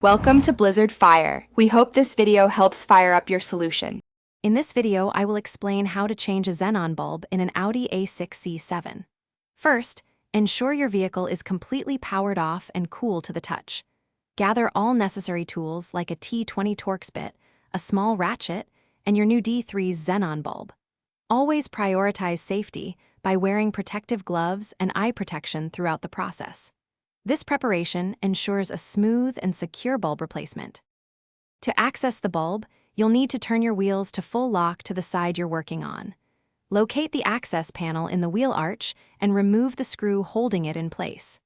Welcome to Blizzard Fire. We hope this video helps fire up your solution. In this video, I will explain how to change a xenon bulb in an Audi A6 C7. First, ensure your vehicle is completely powered off and cool to the touch. Gather all necessary tools like a T20 Torx bit, a small ratchet, and your new D3 xenon bulb. Always prioritize safety by wearing protective gloves and eye protection throughout the process. This preparation ensures a smooth and secure bulb replacement. To access the bulb, you'll need to turn your wheels to full lock to the side you're working on. Locate the access panel in the wheel arch and remove the screw holding it in place.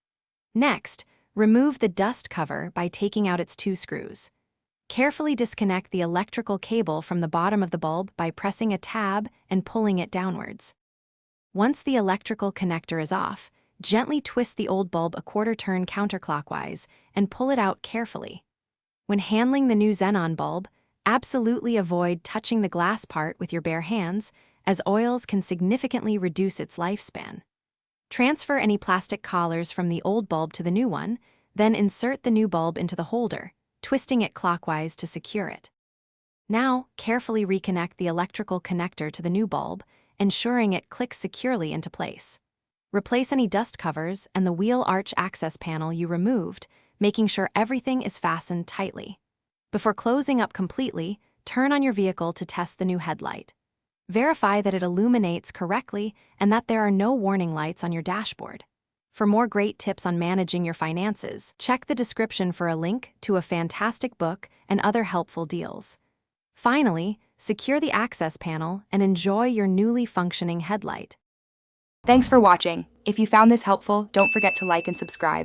Next, remove the dust cover by taking out its two screws. Carefully disconnect the electrical cable from the bottom of the bulb by pressing a tab and pulling it downwards. Once the electrical connector is off, gently twist the old bulb a quarter turn counterclockwise and pull it out carefully. When handling the new xenon bulb, absolutely avoid touching the glass part with your bare hands, as oils can significantly reduce its lifespan. Transfer any plastic collars from the old bulb to the new one, then insert the new bulb into the holder, twisting it clockwise to secure it. Now, carefully reconnect the electrical connector to the new bulb, ensuring it clicks securely into place. Replace any dust covers and the wheel arch access panel you removed, making sure everything is fastened tightly. Before closing up completely, turn on your vehicle to test the new headlight. Verify that it illuminates correctly and that there are no warning lights on your dashboard. For more great tips on managing your finances, check the description for a link to a fantastic book and other helpful deals. Finally, secure the access panel and enjoy your newly functioning headlight. Thanks for watching. If you found this helpful, don't forget to like and subscribe.